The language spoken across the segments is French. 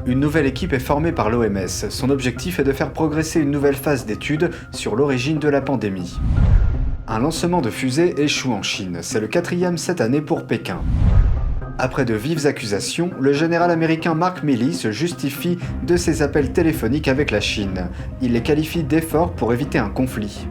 Une nouvelle équipe est formée par l'OMS. Son objectif est de faire progresser une nouvelle phase d'études sur l'origine de la pandémie. Un lancement de fusée échoue en Chine. C'est le 4e cette année pour Pékin. Après de vives accusations, le général américain Mark Milley se justifie de ses appels téléphoniques avec la Chine. Il les qualifie d'efforts pour éviter un conflit.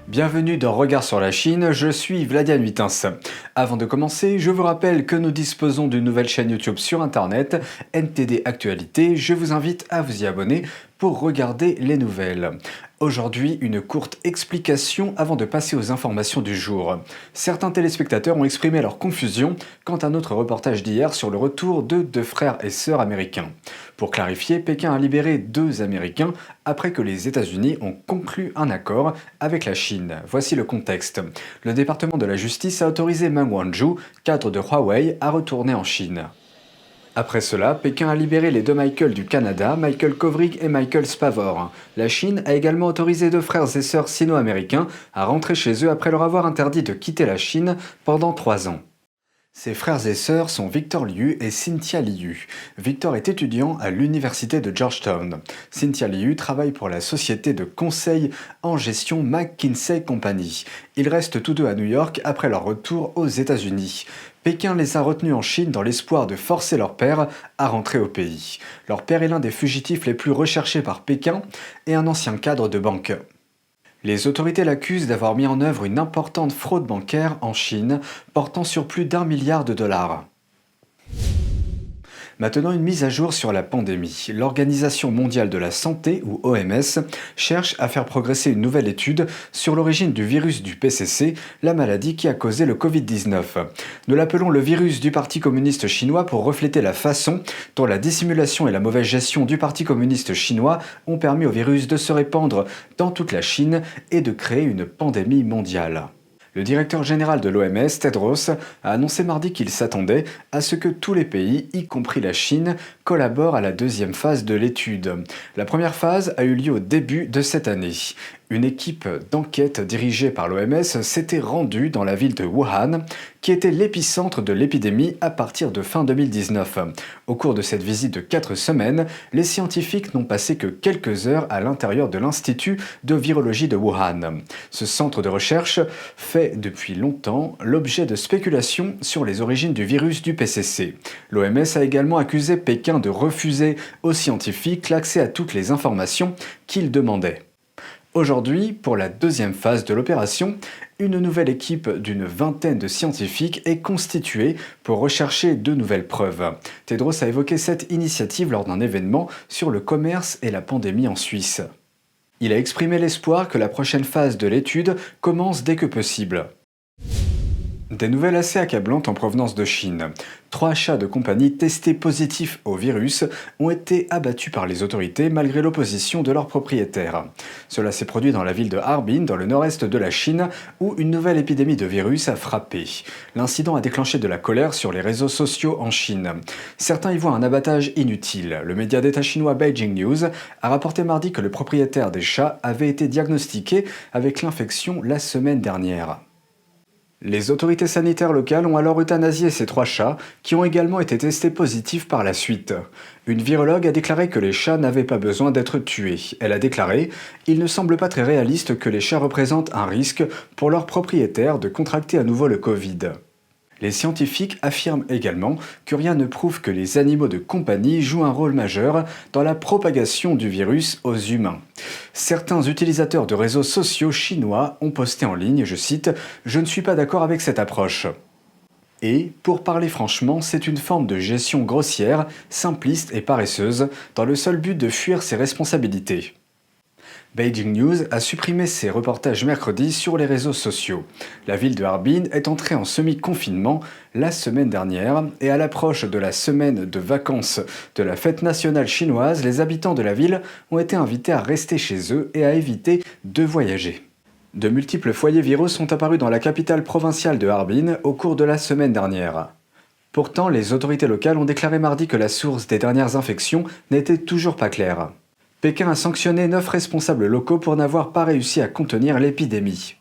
Bienvenue dans Regard sur la Chine, je suis Vladian Huitens. Avant de commencer, je vous rappelle que nous disposons d'une nouvelle chaîne YouTube sur Internet, NTD Actualité. Je vous invite à vous y abonner pour regarder les nouvelles. Aujourd'hui, une courte explication avant de passer aux informations du jour. Certains téléspectateurs ont exprimé leur confusion quant à notre reportage d'hier sur le retour de deux frères et sœurs américains. Pour clarifier, Pékin a libéré 2 Américains après que les États-Unis ont conclu un accord avec la Chine. Voici le contexte. Le département de la justice a autorisé Meng Wanzhou, cadre de Huawei, à retourner en Chine. Après cela, Pékin a libéré les 2 Michael du Canada, Michael Kovrig et Michael Spavor. La Chine a également autorisé 2 frères et sœurs sino-américains à rentrer chez eux après leur avoir interdit de quitter la Chine pendant 3 ans. Ces frères et sœurs sont Victor Liu et Cynthia Liu. Victor est étudiant à l'université de Georgetown. Cynthia Liu travaille pour la société de conseil en gestion McKinsey Company. Ils restent tous deux à New York après leur retour aux États-Unis. Pékin les a retenus en Chine dans l'espoir de forcer leur père à rentrer au pays. Leur père est l'un des fugitifs les plus recherchés par Pékin et un ancien cadre de banque. Les autorités l'accusent d'avoir mis en œuvre une importante fraude bancaire en Chine, portant sur plus d'1 milliard de dollars. Maintenant, une mise à jour sur la pandémie. L'Organisation mondiale de la santé, ou OMS, cherche à faire progresser une nouvelle étude sur l'origine du virus du PCC, la maladie qui a causé le Covid-19. Nous l'appelons le virus du Parti communiste chinois pour refléter la façon dont la dissimulation et la mauvaise gestion du Parti communiste chinois ont permis au virus de se répandre dans toute la Chine et de créer une pandémie mondiale. Le directeur général de l'OMS, Tedros, a annoncé mardi qu'il s'attendait à ce que tous les pays, y compris la Chine, collaborent à la 2e phase de l'étude. La première phase a eu lieu au début de cette année. Une équipe d'enquête dirigée par l'OMS s'était rendue dans la ville de Wuhan, qui était l'épicentre de l'épidémie à partir de fin 2019. Au cours de cette visite de 4 semaines, les scientifiques n'ont passé que quelques heures à l'intérieur de l'Institut de virologie de Wuhan. Ce centre de recherche fait depuis longtemps l'objet de spéculations sur les origines du virus du PCC. L'OMS a également accusé Pékin de refuser aux scientifiques l'accès à toutes les informations qu'ils demandaient. Aujourd'hui, pour la 2e phase de l'opération, une nouvelle équipe d'une 20aine de scientifiques est constituée pour rechercher de nouvelles preuves. Tedros a évoqué cette initiative lors d'un événement sur le commerce et la pandémie en Suisse. Il a exprimé l'espoir que la prochaine phase de l'étude commence dès que possible. Des nouvelles assez accablantes en provenance de Chine. 3 chats de compagnie testés positifs au virus ont été abattus par les autorités malgré l'opposition de leurs propriétaires. Cela s'est produit dans la ville de Harbin, dans le nord-est de la Chine, où une nouvelle épidémie de virus a frappé. L'incident a déclenché de la colère sur les réseaux sociaux en Chine. Certains y voient un abattage inutile. Le média d'État chinois Beijing News a rapporté mardi que le propriétaire des chats avait été diagnostiqué avec l'infection la semaine dernière. Les autorités sanitaires locales ont alors euthanasié ces 3 chats, qui ont également été testés positifs par la suite. Une virologue a déclaré que les chats n'avaient pas besoin d'être tués. Elle a déclaré « Il ne semble pas très réaliste que les chats représentent un risque pour leurs propriétaires de contracter à nouveau le Covid ». Les scientifiques affirment également que rien ne prouve que les animaux de compagnie jouent un rôle majeur dans la propagation du virus aux humains. Certains utilisateurs de réseaux sociaux chinois ont posté en ligne, je cite, « Je ne suis pas d'accord avec cette approche ». Et, pour parler franchement, c'est une forme de gestion grossière, simpliste et paresseuse, dans le seul but de fuir ses responsabilités. Beijing News a supprimé ses reportages mercredi sur les réseaux sociaux. La ville de Harbin est entrée en semi-confinement la semaine dernière et à l'approche de la semaine de vacances de la fête nationale chinoise, les habitants de la ville ont été invités à rester chez eux et à éviter de voyager. De multiples foyers viraux sont apparus dans la capitale provinciale de Harbin au cours de la semaine dernière. Pourtant, les autorités locales ont déclaré mardi que la source des dernières infections n'était toujours pas claire. Pékin a sanctionné 9 responsables locaux pour n'avoir pas réussi à contenir l'épidémie.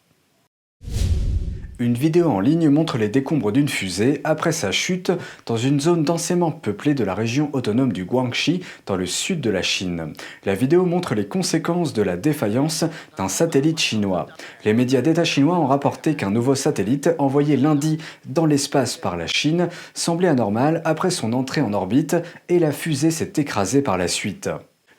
Une vidéo en ligne montre les décombres d'une fusée après sa chute dans une zone densément peuplée de la région autonome du Guangxi, dans le sud de la Chine. La vidéo montre les conséquences de la défaillance d'un satellite chinois. Les médias d'État chinois ont rapporté qu'un nouveau satellite envoyé lundi dans l'espace par la Chine semblait anormal après son entrée en orbite et la fusée s'est écrasée par la suite.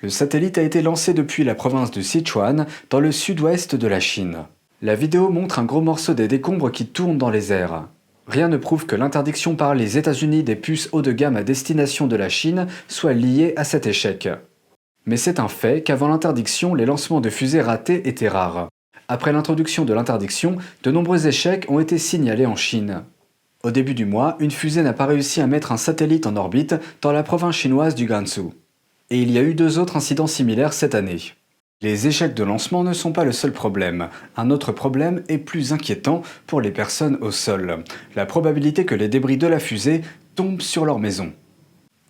Le satellite a été lancé depuis la province de Sichuan, dans le sud-ouest de la Chine. La vidéo montre un gros morceau des décombres qui tournent dans les airs. Rien ne prouve que l'interdiction par les États-Unis des puces haut de gamme à destination de la Chine soit liée à cet échec. Mais c'est un fait qu'avant l'interdiction, les lancements de fusées ratés étaient rares. Après l'introduction de l'interdiction, de nombreux échecs ont été signalés en Chine. Au début du mois, une fusée n'a pas réussi à mettre un satellite en orbite dans la province chinoise du Gansu. Et il y a eu 2 autres incidents similaires cette année. Les échecs de lancement ne sont pas le seul problème. Un autre problème est plus inquiétant pour les personnes au sol. La probabilité que les débris de la fusée tombent sur leur maison.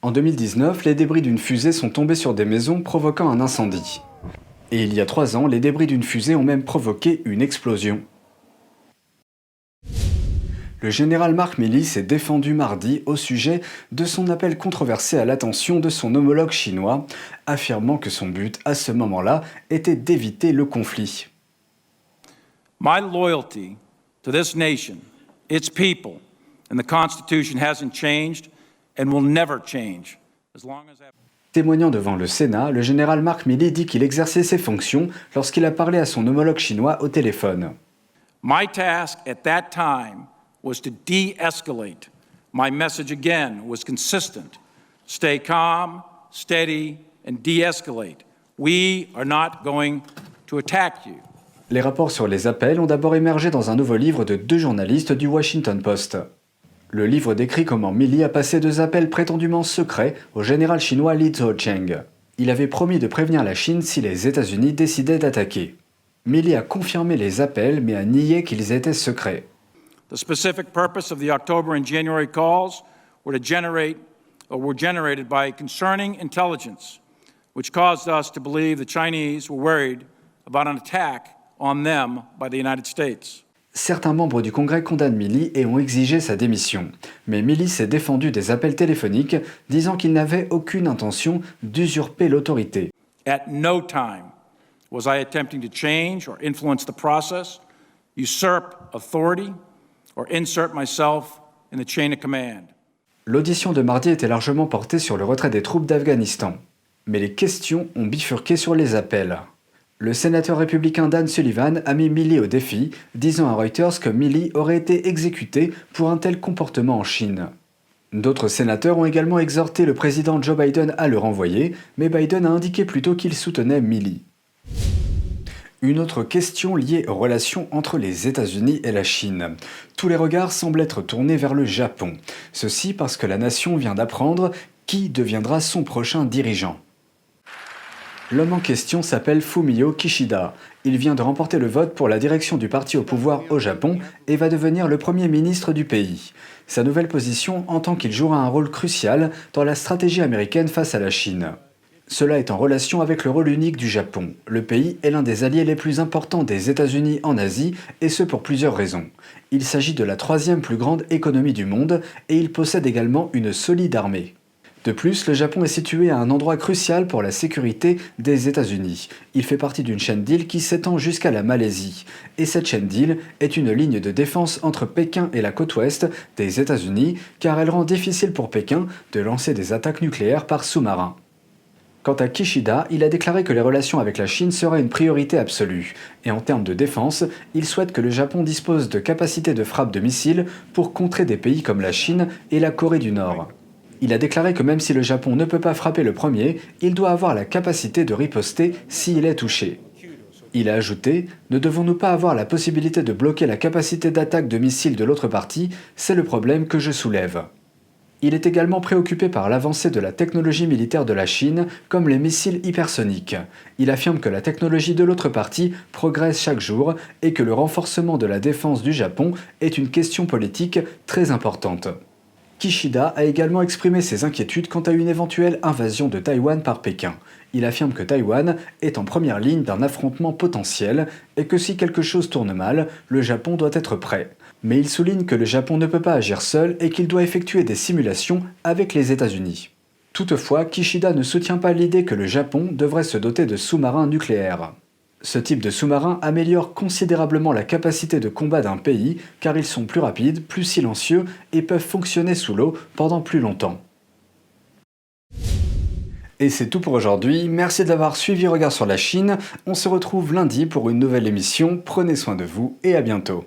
En 2019, les débris d'une fusée sont tombés sur des maisons provoquant un incendie. Et il y a 3 ans, les débris d'une fusée ont même provoqué une explosion. Le général Mark Milley s'est défendu mardi au sujet de son appel controversé à l'attention de son homologue chinois, affirmant que son but à ce moment-là était d'éviter le conflit. My loyalty to this nation, its people, and the Constitution hasn't changed and will never change as long as Témoignant devant le Sénat, le général Mark Milley dit qu'il exerçait ses fonctions lorsqu'il a parlé à son homologue chinois au téléphone. My task at that time was to de-escalate. My message again was consistent. Stay calm, steady, and de-escalate. We are not going to attack you. Les rapports sur les appels ont d'abord émergé dans un nouveau livre de 2 journalistes du Washington Post. Le livre décrit comment Milley a passé 2 appels prétendument secrets au général chinois Li Zuocheng. Il avait promis de prévenir la Chine si les États-Unis décidaient d'attaquer. Milley a confirmé les appels mais a nié qu'ils étaient secrets. The specific purpose of the October and January calls were generated by concerning intelligence, which caused us to believe the Chinese were worried about an attack on them by the United States. Certains membres du Congrès condamnent Milley et ont exigé sa démission. Mais Milley s'est défendu des appels téléphoniques, disant qu'il n'avait aucune intention d'usurper l'autorité. At no time was I attempting to change or influence the process, usurp authority, or insert myself in the chain of command. L'audition de mardi était largement portée sur le retrait des troupes d'Afghanistan. Mais les questions ont bifurqué sur les appels. Le sénateur républicain Dan Sullivan a mis Milley au défi, disant à Reuters que Milley aurait été exécuté pour un tel comportement en Chine. D'autres sénateurs ont également exhorté le président Joe Biden à le renvoyer, mais Biden a indiqué plutôt qu'il soutenait Milley. Une autre question liée aux relations entre les États-Unis et la Chine. Tous les regards semblent être tournés vers le Japon. Ceci parce que la nation vient d'apprendre qui deviendra son prochain dirigeant. L'homme en question s'appelle Fumio Kishida. Il vient de remporter le vote pour la direction du parti au pouvoir au Japon et va devenir le premier ministre du pays. Sa nouvelle position entend qu'il jouera un rôle crucial dans la stratégie américaine face à la Chine. Cela est en relation avec le rôle unique du Japon. Le pays est l'un des alliés les plus importants des États-Unis en Asie, et ce pour plusieurs raisons. Il s'agit de la 3e plus grande économie du monde, et il possède également une solide armée. De plus, le Japon est situé à un endroit crucial pour la sécurité des États-Unis. Il fait partie d'une chaîne d'îles qui s'étend jusqu'à la Malaisie. Et cette chaîne d'îles est une ligne de défense entre Pékin et la côte ouest des États-Unis, car elle rend difficile pour Pékin de lancer des attaques nucléaires par sous-marin. Quant à Kishida, il a déclaré que les relations avec la Chine seraient une priorité absolue. Et en termes de défense, il souhaite que le Japon dispose de capacités de frappe de missiles pour contrer des pays comme la Chine et la Corée du Nord. Il a déclaré que même si le Japon ne peut pas frapper le premier, il doit avoir la capacité de riposter s'il est touché. Il a ajouté « Ne devons-nous pas avoir la possibilité de bloquer la capacité d'attaque de missiles de l'autre partie? C'est le problème que je soulève. » Il est également préoccupé par l'avancée de la technologie militaire de la Chine, comme les missiles hypersoniques. Il affirme que la technologie de l'autre partie progresse chaque jour et que le renforcement de la défense du Japon est une question politique très importante. Kishida a également exprimé ses inquiétudes quant à une éventuelle invasion de Taïwan par Pékin. Il affirme que Taïwan est en première ligne d'un affrontement potentiel et que si quelque chose tourne mal, le Japon doit être prêt. Mais il souligne que le Japon ne peut pas agir seul et qu'il doit effectuer des simulations avec les États-Unis. Toutefois, Kishida ne soutient pas l'idée que le Japon devrait se doter de sous-marins nucléaires. Ce type de sous-marin améliore considérablement la capacité de combat d'un pays car ils sont plus rapides, plus silencieux et peuvent fonctionner sous l'eau pendant plus longtemps. Et c'est tout pour aujourd'hui, merci d'avoir suivi Regard sur la Chine, on se retrouve lundi pour une nouvelle émission, prenez soin de vous et à bientôt.